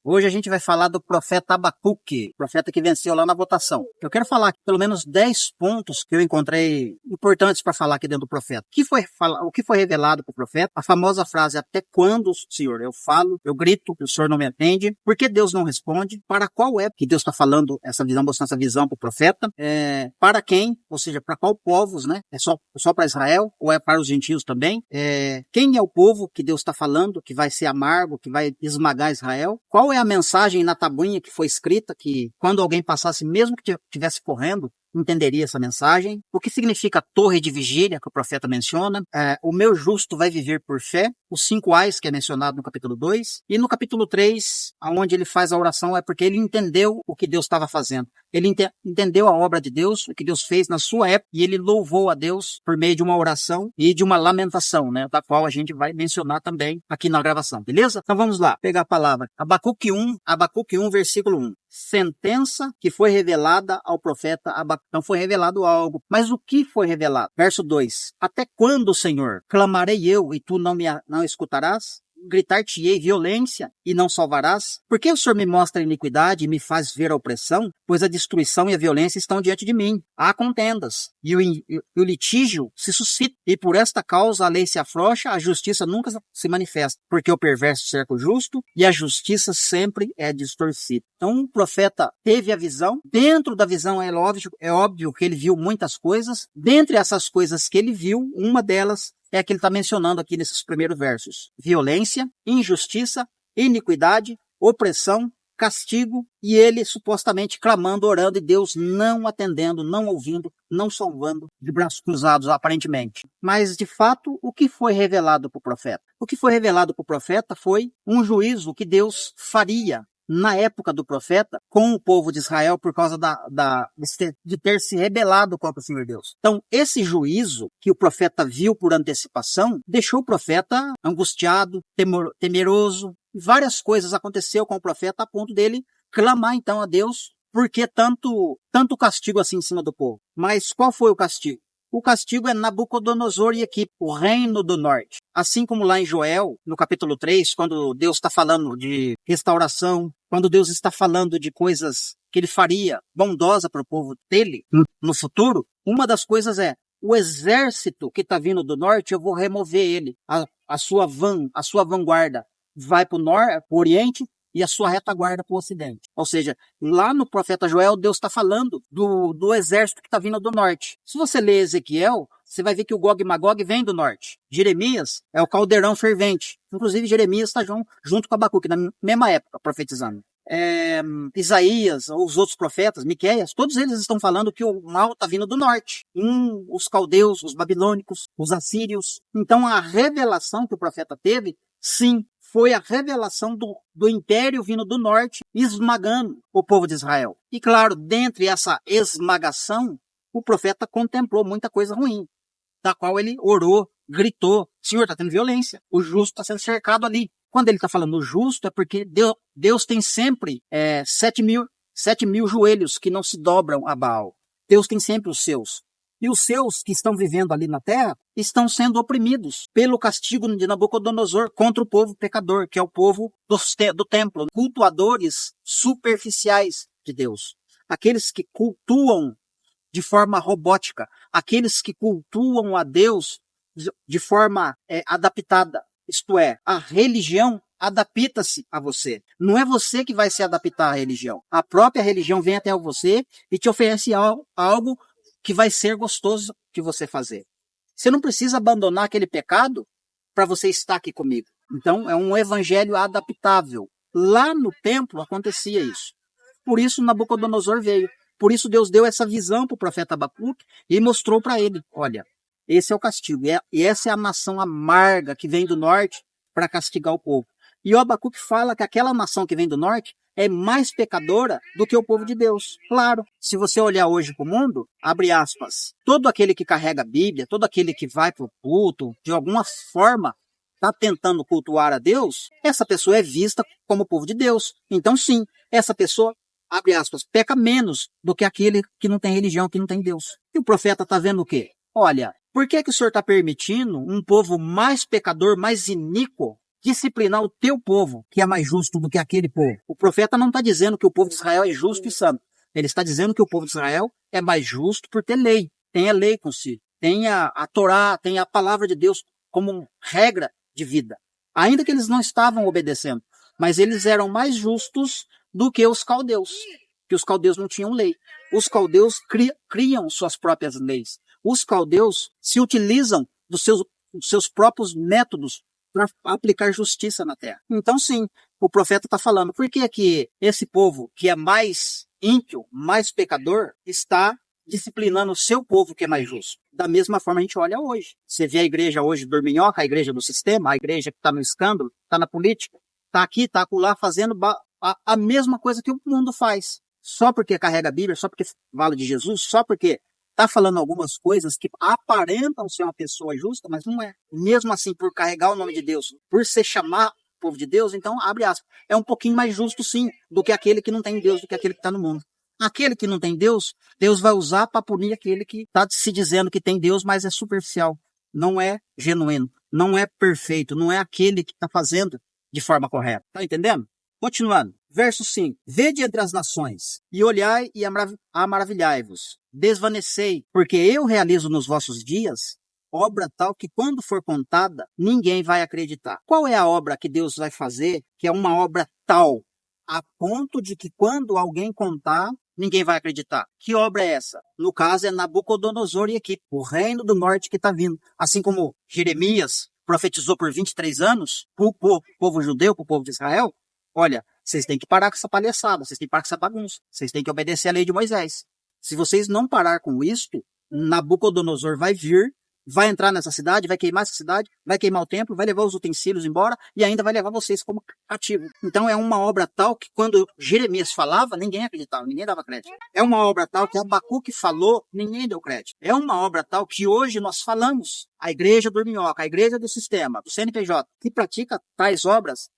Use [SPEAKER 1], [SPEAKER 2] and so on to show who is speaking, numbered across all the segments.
[SPEAKER 1] Hoje a gente vai falar do profeta Abacuque, profeta que venceu lá na votação. Eu quero falar aqui pelo menos 10 pontos que eu encontrei importantes para falar aqui dentro do profeta. O que foi revelado para o profeta? A famosa frase, até quando, Senhor? Eu falo, eu grito, o Senhor não me atende. Por que Deus não responde? Para qual época que Deus está falando essa visão, mostrando essa visão para o profeta? Para quem? Ou seja, para qual povos, né? É só para Israel ou é para os gentios também? Quem é o povo que Deus está falando, que vai ser amargo, que vai esmagar Israel? Qual é a mensagem na tabuinha que foi escrita, que quando alguém passasse, mesmo que estivesse correndo, entenderia essa mensagem? O que significa torre de vigília, que o profeta menciona? O meu justo vai viver por fé. Os 5 ais, que é mencionado no capítulo 2. E no capítulo 3, onde ele faz a oração, é porque ele entendeu o que Deus estava fazendo. Ele entendeu a obra de Deus, o que Deus fez na sua época, e ele louvou a Deus por meio de uma oração e de uma lamentação, né? Da qual a gente vai mencionar também aqui na gravação, beleza? Então vamos lá, pegar a palavra. Abacuque 1, versículo 1. Sentença que foi revelada ao profeta Abacuque. Então foi revelado algo. Mas o que foi revelado? Verso 2. Até quando, Senhor, clamarei eu e tu não escutarás? Gritar-te-ei violência e não salvarás? Por que o Senhor me mostra a iniquidade e me faz ver a opressão? Pois a destruição e a violência estão diante de mim. Há contendas e o litígio se suscita. E por esta causa a lei se afrouxa, a justiça nunca se manifesta. Porque o perverso cerca o justo e a justiça sempre é distorcida. Então o profeta teve a visão. Dentro da visão é óbvio que ele viu muitas coisas. Dentre essas coisas que ele viu, uma delas é a que ele está mencionando aqui nesses primeiros versos. Violência, injustiça, iniquidade, opressão, castigo, e ele supostamente clamando, orando, e Deus não atendendo, não ouvindo, não salvando, de braços cruzados, aparentemente. Mas, de fato, o que foi revelado para o profeta? O que foi revelado para o profeta foi um juízo que Deus faria na época do profeta, com o povo de Israel, por causa de ter se rebelado contra o Senhor Deus. Então, esse juízo que o profeta viu por antecipação, deixou o profeta angustiado, temeroso. Várias coisas aconteceram com o profeta a ponto dele clamar então a Deus, porque tanto castigo assim em cima do povo. Mas qual foi o castigo? O castigo é Nabucodonosor e equipe, o reino do norte. Assim como lá em Joel, no capítulo 3, quando Deus está falando de restauração, quando Deus está falando de coisas que ele faria bondosa para o povo dele no futuro, uma das coisas é, o exército que está vindo do norte, eu vou remover ele. A sua vanguarda vai para o oriente, e a sua retaguarda para o ocidente. Ou seja, lá no profeta Joel, Deus está falando do exército que está vindo do norte. Se você ler Ezequiel, você vai ver que o Gog e Magog vem do norte. Jeremias é o caldeirão fervente. Inclusive, Jeremias está junto com Abacuque, na mesma época, profetizando. Isaías, os outros profetas, Miqueias, todos eles estão falando que o mal está vindo do norte. Os caldeus, os babilônicos, os assírios. Então, a revelação que o profeta teve, sim, foi a revelação do império vindo do norte, esmagando o povo de Israel. E claro, dentre essa esmagação, o profeta contemplou muita coisa ruim, da qual ele orou, gritou, Senhor, está tendo violência, o justo está sendo cercado ali. Quando ele está falando justo, é porque Deus tem sempre 7 mil joelhos que não se dobram a Baal. Deus tem sempre os seus. E os seus que estão vivendo ali na terra estão sendo oprimidos pelo castigo de Nabucodonosor contra o povo pecador, que é o povo do templo, cultuadores superficiais de Deus. Aqueles que cultuam de forma robótica, aqueles que cultuam a Deus de forma adaptada. Isto é, a religião adapta-se a você. Não é você que vai se adaptar à religião. A própria religião vem até você e te oferece algo que vai ser gostoso de você fazer. Você não precisa abandonar aquele pecado para você estar aqui comigo. Então, é um evangelho adaptável. Lá no templo acontecia isso. Por isso Nabucodonosor veio. Por isso Deus deu essa visão para o profeta Abacuque e mostrou para ele, olha, esse é o castigo. E essa é a nação amarga que vem do norte para castigar o povo. E o Abacuque fala que aquela nação que vem do norte é mais pecadora do que o povo de Deus. Claro, se você olhar hoje para o mundo, abre aspas, todo aquele que carrega a Bíblia, todo aquele que vai para o culto, de alguma forma, está tentando cultuar a Deus, essa pessoa é vista como povo de Deus. Então sim, essa pessoa, abre aspas, peca menos do que aquele que não tem religião, que não tem Deus. E o profeta está vendo o quê? Olha, por que o Senhor está permitindo um povo mais pecador, mais iníquo, disciplinar o teu povo, que é mais justo do que aquele povo. O profeta não está dizendo que o povo de Israel é justo e santo. Ele está dizendo que o povo de Israel é mais justo por ter lei. Tem a lei consigo. Tem a Torá, tem a palavra de Deus como regra de vida. Ainda que eles não estavam obedecendo, mas eles eram mais justos do que os caldeus, que os caldeus não tinham lei. Os caldeus criam suas próprias leis. Os caldeus se utilizam dos seus próprios métodos para aplicar justiça na terra. Então, sim, o profeta está falando, por que que esse povo que é mais ímpio, mais pecador, está disciplinando o seu povo que é mais justo? Da mesma forma a gente olha hoje. Você vê a igreja hoje dorminhoca, a igreja do sistema, a igreja que está no escândalo, está na política, está aqui, está acolá, fazendo a mesma coisa que o mundo faz. Só porque carrega a Bíblia, só porque fala de Jesus, só porque está falando algumas coisas que aparentam ser uma pessoa justa, mas não é. Mesmo assim, por carregar o nome de Deus, por se chamar povo de Deus, então, abre aspas, é um pouquinho mais justo, sim, do que aquele que não tem Deus, do que aquele que está no mundo. Aquele que não tem Deus, Deus vai usar para punir aquele que está se dizendo que tem Deus, mas é superficial. Não é genuíno, não é perfeito, não é aquele que está fazendo de forma correta. Está entendendo? Continuando. Verso 5. Vede entre as nações, e olhai e maravilhai-vos. Desvanecei, porque eu realizo nos vossos dias obra tal que quando for contada, ninguém vai acreditar. Qual é a obra que Deus vai fazer, que é uma obra tal, a ponto de que quando alguém contar, ninguém vai acreditar? Que obra é essa? No caso é Nabucodonosor e equipe, o reino do norte que está vindo. Assim como Jeremias profetizou por 23 anos, para o povo judeu, para o povo de Israel, olha, vocês têm que parar com essa palhaçada, vocês têm que parar com essa bagunça, vocês têm que obedecer a lei de Moisés. Se vocês não parar com isto, Nabucodonosor vai vir, vai entrar nessa cidade, vai queimar essa cidade, vai queimar o templo, vai levar os utensílios embora e ainda vai levar vocês como cativo. Então é uma obra tal que quando Jeremias falava, ninguém acreditava, ninguém dava crédito. É uma obra tal que Abacuque falou, ninguém deu crédito. É uma obra tal que hoje nós falamos, a igreja do Dorminhoca, a igreja do sistema, do CNPJ, que pratica tais obras,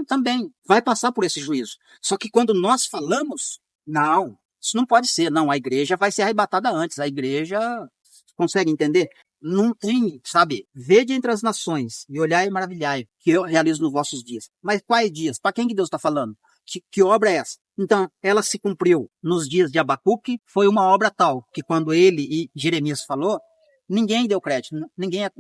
[SPEAKER 1] também vai passar por esse juízo. Só que quando nós falamos, não, isso não pode ser. Não, a igreja vai ser arrebatada antes. A igreja, consegue entender? Não tem, sabe? Vede entre as nações e olhai e maravilhai, que eu realizo nos vossos dias. Mas quais dias? Para quem que Deus está falando? Que obra é essa? Então, ela se cumpriu nos dias de Abacuque. Foi uma obra tal que quando ele e Jeremias falou, ninguém deu crédito. Ninguém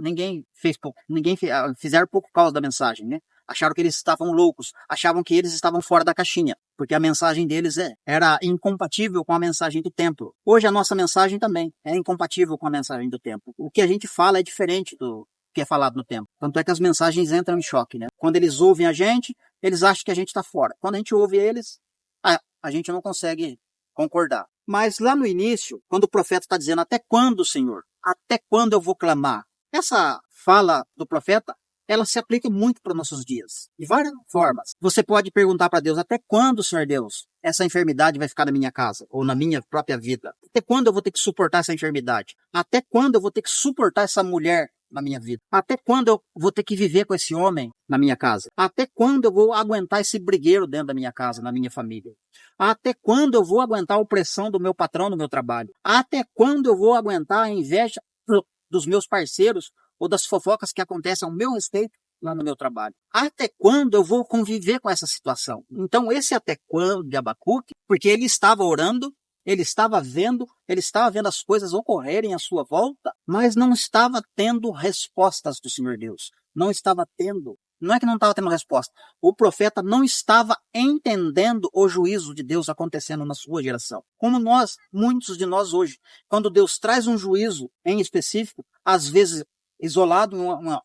[SPEAKER 1] fizeram pouco causa da mensagem, né? Acharam que eles estavam loucos, achavam que eles estavam fora da caixinha, porque a mensagem deles era incompatível com a mensagem do templo. Hoje a nossa mensagem também é incompatível com a mensagem do templo. O que a gente fala é diferente do que é falado no templo. Tanto é que as mensagens entram em choque, né? Quando eles ouvem a gente, eles acham que a gente está fora. Quando a gente ouve eles, a gente não consegue concordar. Mas lá no início, quando o profeta está dizendo, até quando, Senhor? Até quando eu vou clamar? Essa fala do profeta, ela se aplica muito para nossos dias, de várias formas. Você pode perguntar para Deus, até quando, Senhor Deus, essa enfermidade vai ficar na minha casa, ou na minha própria vida? Até quando eu vou ter que suportar essa enfermidade? Até quando eu vou ter que suportar essa mulher na minha vida? Até quando eu vou ter que viver com esse homem na minha casa? Até quando eu vou aguentar esse brigueiro dentro da minha casa, na minha família? Até quando eu vou aguentar a opressão do meu patrão no meu trabalho? Até quando eu vou aguentar a inveja dos meus parceiros ou das fofocas que acontecem ao meu respeito lá no meu trabalho? Até quando eu vou conviver com essa situação? Então esse até quando de Abacuque, porque ele estava orando, ele estava vendo as coisas ocorrerem à sua volta, mas não estava tendo respostas do Senhor Deus. Não estava tendo. Não é que não estava tendo resposta. O profeta não estava entendendo o juízo de Deus acontecendo na sua geração. Como nós, muitos de nós hoje, quando Deus traz um juízo em específico, às vezes isolado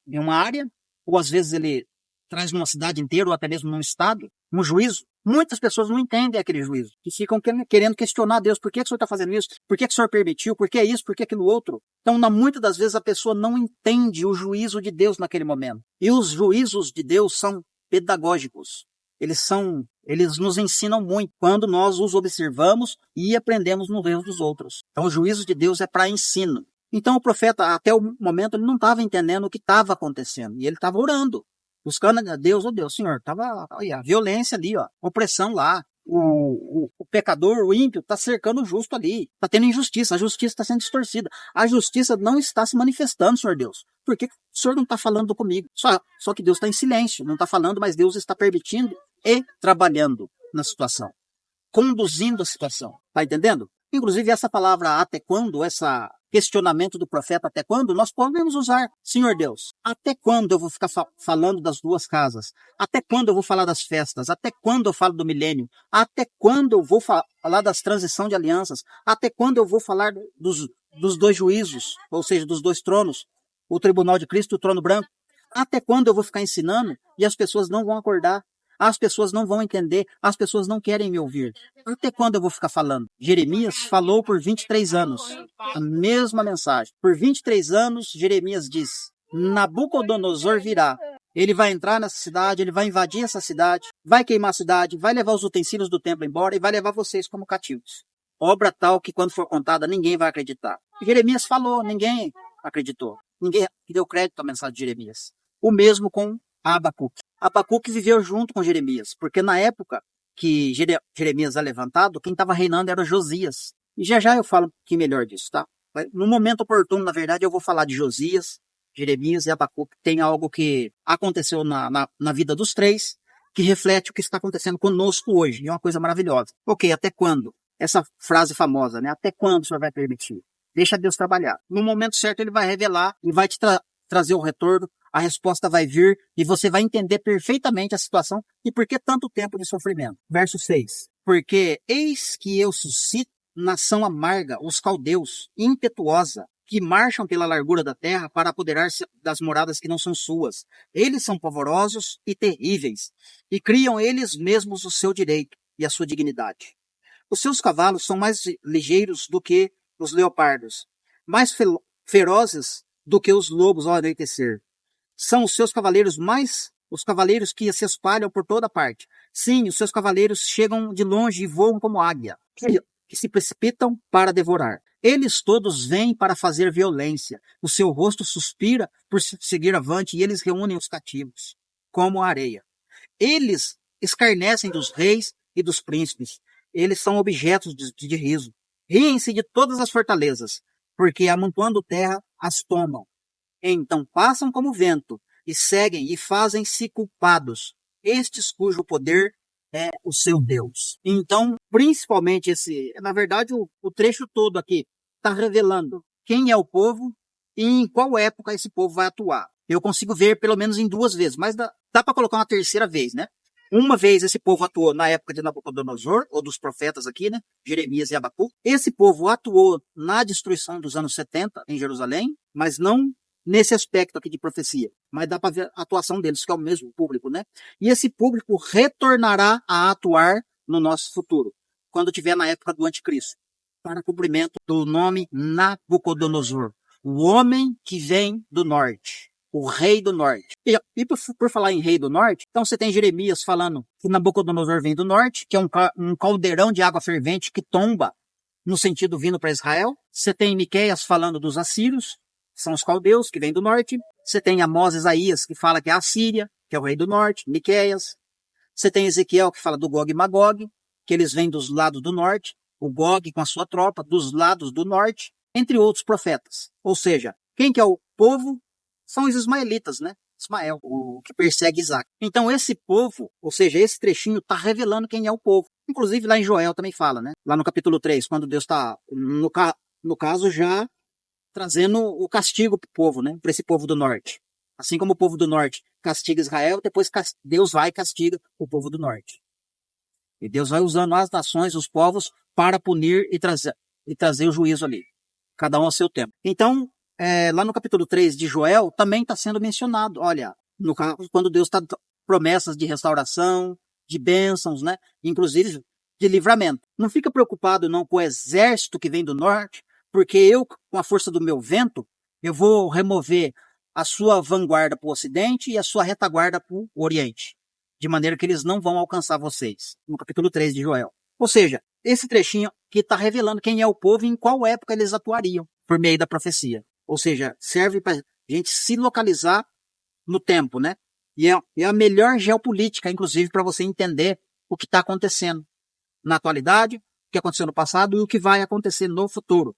[SPEAKER 1] em uma área, ou às vezes ele traz numa cidade inteira, ou até mesmo num estado, um juízo. Muitas pessoas não entendem aquele juízo, e ficam querendo questionar Deus. Por que o Senhor está fazendo isso? Por que o Senhor permitiu? Por que isso? Por que aquilo outro? Então, muitas das vezes, a pessoa não entende o juízo de Deus naquele momento. E os juízos de Deus são pedagógicos. Eles nos ensinam muito quando nós os observamos e aprendemos nos erros dos outros. Então, o juízo de Deus é para ensino. Então, o profeta, até o momento, ele não estava entendendo o que estava acontecendo. E ele estava orando, buscando a Deus, Deus, Senhor, estava a violência ali, opressão lá. o pecador, o ímpio, está cercando o justo ali. Está tendo injustiça. A justiça está sendo distorcida. A justiça não está se manifestando, Senhor Deus. Por que o Senhor não está falando comigo? Só que Deus está em silêncio. Não está falando, mas Deus está permitindo e trabalhando na situação. Conduzindo a situação. Está entendendo? Inclusive, essa palavra até quando, esse questionamento do profeta até quando, nós podemos usar, Senhor Deus, até quando eu vou ficar falando das duas casas? Até quando eu vou falar das festas? Até quando eu falo do milênio? Até quando eu vou falar das transição de alianças? Até quando eu vou falar dos dois juízos, ou seja, dos dois tronos, o tribunal de Cristo e o trono branco? Até quando eu vou ficar ensinando e as pessoas não vão acordar? As pessoas não vão entender, as pessoas não querem me ouvir. Até quando eu vou ficar falando? Jeremias falou por 23 anos a mesma mensagem. Por 23 anos, Jeremias diz: Nabucodonosor virá. Ele vai entrar nessa cidade, ele vai invadir essa cidade, vai queimar a cidade, vai levar os utensílios do templo embora e vai levar vocês como cativos. Obra tal que quando for contada, ninguém vai acreditar. Jeremias falou, ninguém acreditou. Ninguém deu crédito à mensagem de Jeremias. O mesmo com Abacuque. Abacuque viveu junto com Jeremias, porque na época que Jeremias é levantado, quem estava reinando era Josias. E já eu falo um pouquinho melhor disso, tá? No momento oportuno, na verdade, eu vou falar de Josias, Jeremias e Abacuque. Tem algo que aconteceu na vida dos três, que reflete o que está acontecendo conosco hoje. E é uma coisa maravilhosa. Ok, até quando? Essa frase famosa, né? Até quando o Senhor vai permitir? Deixa Deus trabalhar. No momento certo, Ele vai revelar e vai te trazer o retorno. A resposta vai vir e você vai entender perfeitamente a situação e por que tanto tempo de sofrimento. Verso 6. Porque eis que eu suscito nação amarga, os caldeus, impetuosa, que marcham pela largura da terra para apoderar-se das moradas que não são suas. Eles são pavorosos e terríveis, e criam eles mesmos o seu direito e a sua dignidade. Os seus cavalos são mais ligeiros do que os leopardos, mais ferozes do que os lobos ao anoitecer. São os seus cavaleiros os cavaleiros que se espalham por toda parte. Sim, os seus cavaleiros chegam de longe e voam como águia, que se precipitam para devorar. Eles todos vêm para fazer violência. O seu rosto suspira por seguir avante e eles reúnem os cativos, como a areia. Eles escarnecem dos reis e dos príncipes. Eles são objetos de riso. Riem-se de todas as fortalezas, porque amontoando terra as tomam. Então passam como vento, e seguem e fazem-se culpados, estes cujo poder é o seu Deus. Então, principalmente na verdade, o trecho todo aqui está revelando quem é o povo e em qual época esse povo vai atuar. Eu consigo ver pelo menos em 2 vezes, mas dá para colocar uma terceira vez, né? Uma vez esse povo atuou na época de Nabucodonosor, ou dos profetas aqui, né? Jeremias e Abacuque. Esse povo atuou na destruição dos anos 70 em Jerusalém, mas não nesse aspecto aqui de profecia, mas dá para ver a atuação deles, que é o mesmo público, né? E esse público retornará a atuar no nosso futuro, quando tiver na época do anticristo, para cumprimento do nome Nabucodonosor, o homem que vem do norte, o rei do norte. E por falar em rei do norte, então você tem Jeremias falando que Nabucodonosor vem do norte, que é um caldeirão de água fervente que tomba no sentido vindo para Israel. Você tem Miqueias falando dos assírios, são os caldeus, que vêm do norte. Você tem Amós e Isaías, que fala que é a Síria, que é o rei do norte, Miqueias. Você tem Ezequiel, que fala do Gog e Magog, que eles vêm dos lados do norte, o Gog com a sua tropa, dos lados do norte, entre outros profetas. Ou seja, quem que é o povo? São os ismaelitas, né? Ismael, o que persegue Isaac. Então esse povo, ou seja, esse trechinho está revelando quem é o povo. Inclusive lá em Joel também fala, né? Lá no capítulo 3, quando Deus está, no caso, já trazendo o castigo para o povo, né? Para esse povo do norte. Assim como o povo do norte castiga Israel, depois Deus vai e castiga o povo do norte. E Deus vai usando as nações, os povos, para punir e trazer o juízo ali. Cada um ao seu tempo. Então, lá no capítulo 3 de Joel, também está sendo mencionado, olha, no caso, quando Deus está promessas de restauração, de bênçãos, né? Inclusive de livramento. Não fica preocupado não com o exército que vem do norte, porque eu, com a força do meu vento, eu vou remover a sua vanguarda para o ocidente e a sua retaguarda para o oriente, de maneira que eles não vão alcançar vocês, no capítulo 3 de Joel. Ou seja, esse trechinho que está revelando quem é o povo e em qual época eles atuariam, por meio da profecia. Ou seja, serve para a gente se localizar no tempo, né? E é a melhor geopolítica, inclusive, para você entender o que está acontecendo. na atualidade, o que aconteceu no passado e o que vai acontecer no futuro.